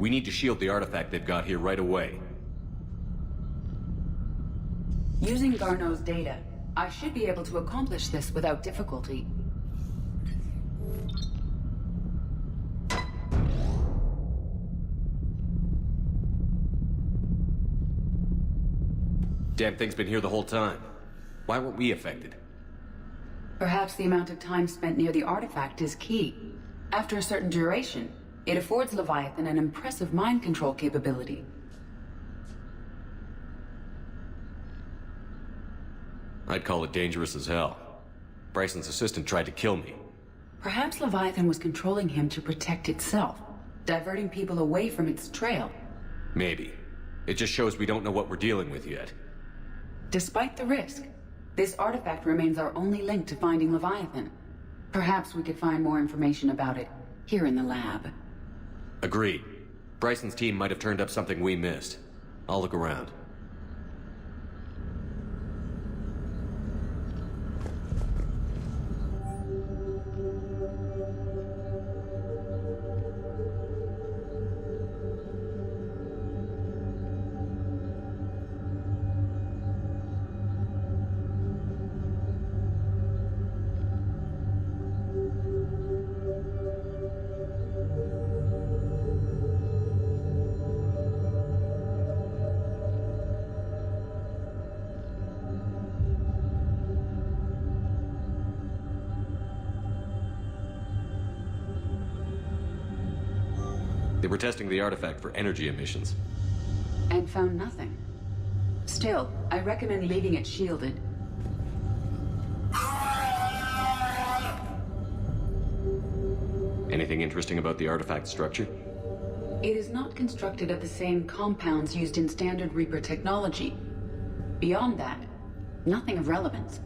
We need to shield the artifact they've got here right away. Using Garneau's data, I should be able to accomplish this without difficulty. Damn thing's been here the whole time. Why weren't we affected? Perhaps the amount of time spent near the artifact is key. After a certain duration, it affords Leviathan an impressive mind control capability. I'd call it dangerous as hell. Bryson's assistant tried to kill me. Perhaps Leviathan was controlling him to protect itself, diverting people away from its trail. Maybe. It just shows we don't know what we're dealing with yet. Despite the risk, this artifact remains our only link to finding Leviathan. Perhaps we could find more information about it here in the lab. Agreed. Bryson's team might have turned up something we missed. I'll look around. They were testing the artifact for energy emissions. And found nothing. Still, I recommend leaving it shielded. Anything interesting about the artifact structure? It is not constructed of the same compounds used in standard Reaper technology. Beyond that, nothing of relevance.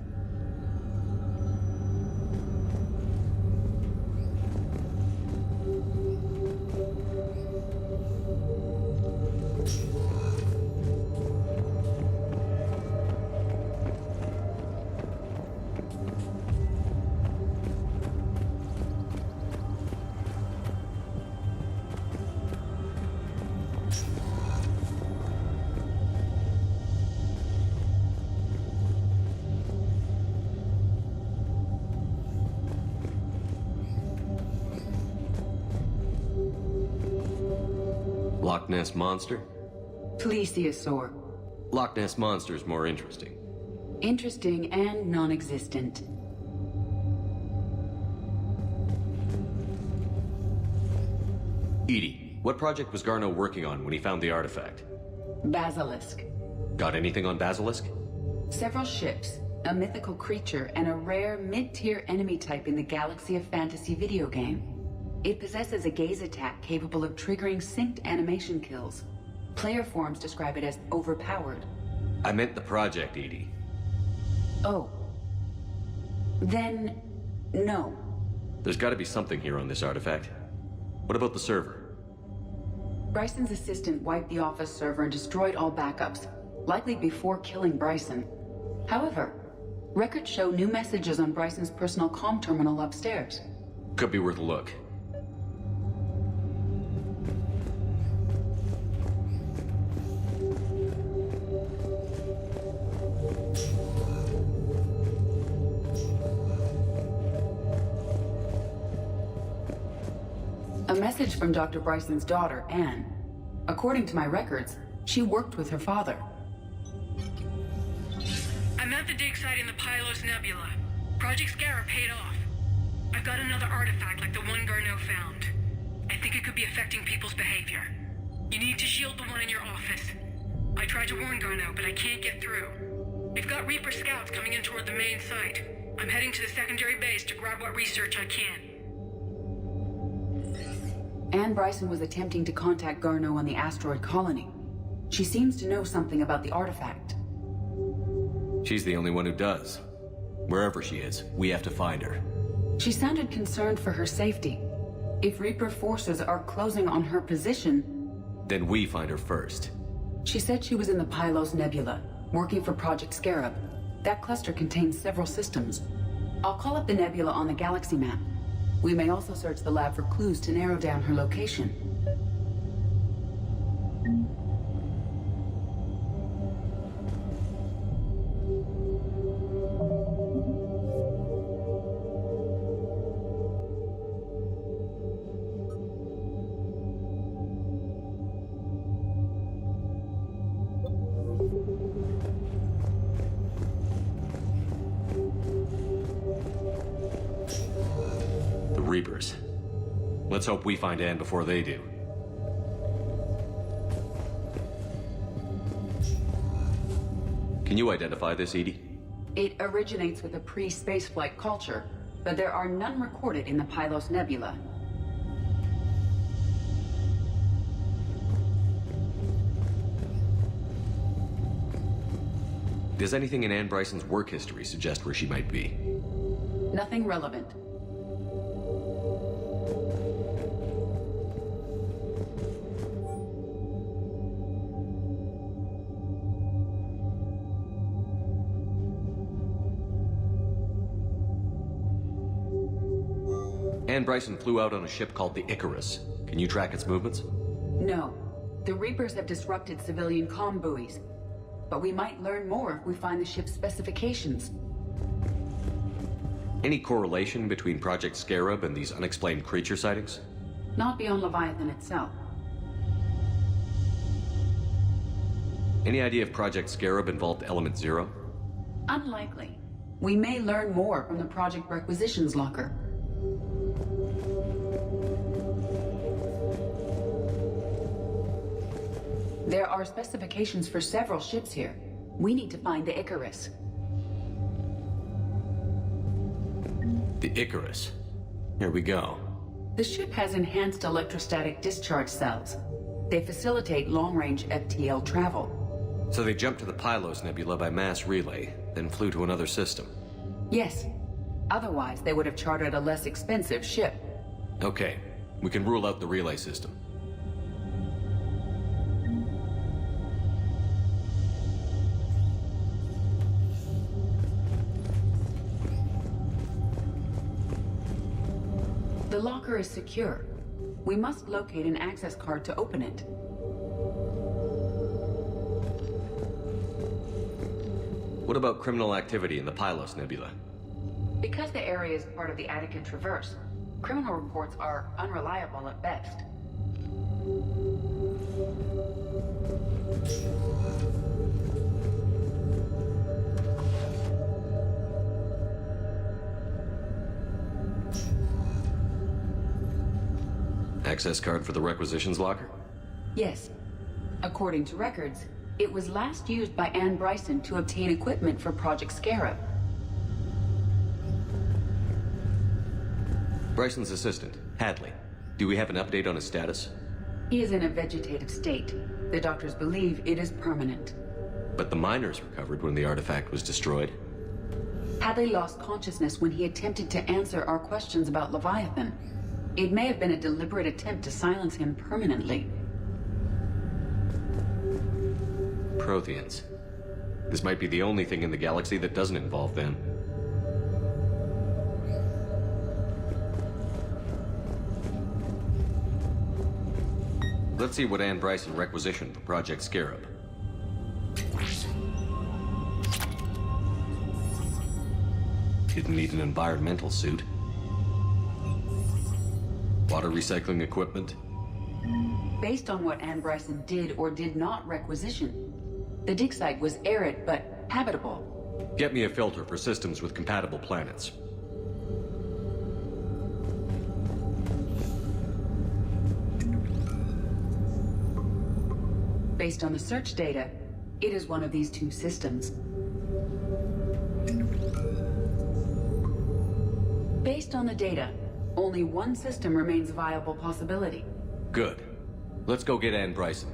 Loch Ness Monster? Plesiosaur. Loch Ness Monster's more interesting. Interesting and non-existent. Edie, what project was Garneau working on when he found the artifact? Basilisk. Got anything on Basilisk? Several ships, a mythical creature, and a rare mid-tier enemy type in the Galaxy of Fantasy video game. It possesses a gaze attack capable of triggering synced animation kills. Player forums describe it as overpowered. I meant the project, Edie. Oh. Then, no. There's gotta be something here on this artifact. What about the server? Bryson's assistant wiped the office server and destroyed all backups, likely before killing Bryson. However, records show new messages on Bryson's personal comm terminal upstairs. Could be worth a look. A message from Dr. Bryson's daughter, Anne. According to my records, she worked with her father. I'm at the dig site in the Pylos Nebula. Project Scarab paid off. I've got another artifact like the one Garneau found. I think it could be affecting people's behavior. You need to shield the one in your office. I tried to warn Garneau, but I can't get through. We've got Reaper scouts coming in toward the main site. I'm heading to the secondary base to grab what research I can. Anne Bryson was attempting to contact Garneau on the asteroid colony. She seems to know something about the artifact. She's the only one who does. Wherever she is, we have to find her. She sounded concerned for her safety. If Reaper forces are closing on her position... Then we find her first. She said she was in the Pylos Nebula, working for Project Scarab. That cluster contains several systems. I'll call up the nebula on the galaxy map. We may also search the lab for clues to narrow down her location. Reapers. Let's hope we find Anne before they do. Can you identify this, EDI? It originates with a pre-spaceflight culture, but there are none recorded in the Pylos Nebula. Does anything in Anne Bryson's work history suggest where she might be? Nothing relevant. Anne Bryson flew out on a ship called the Icarus. Can you track its movements? No. The Reapers have disrupted civilian comm buoys. But we might learn more if we find the ship's specifications. Any correlation between Project Scarab and these unexplained creature sightings? Not beyond Leviathan itself. Any idea if Project Scarab involved Element Zero? Unlikely. We may learn more from the Project Requisitions Locker. There are specifications for several ships here. We need to find the Icarus. The Icarus. Here we go. The ship has enhanced electrostatic discharge cells. They facilitate long-range FTL travel. So they jumped to the Pylos Nebula by mass relay, then flew to another system. Yes. Otherwise, they would have chartered a less expensive ship. Okay, we can rule out the relay system. The locker is secure. We must locate an access card to open it. What about criminal activity in the Pylos Nebula? Because the area is part of the Attica Traverse, criminal reports are unreliable at best. Access card for the Requisitions Locker? Yes. According to records, it was last used by Anne Bryson to obtain equipment for Project Scarab. Bryson's assistant, Hadley. Do we have an update on his status? He is in a vegetative state. The doctors believe it is permanent. But the miners recovered when the artifact was destroyed. Hadley lost consciousness when he attempted to answer our questions about Leviathan. It may have been a deliberate attempt to silence him permanently. Protheans. This might be the only thing in the galaxy that doesn't involve them. Let's see what Anne Bryson requisitioned for Project Scarab. Didn't need an environmental suit. Water recycling equipment. Based on what Anne Bryson did or did not requisition, the dig site was arid but habitable. Get me a filter for systems with compatible planets. Based on the search data, it is one of these two systems. Based on the data, only one system remains a viable possibility. Good. Let's go get Anne Bryson.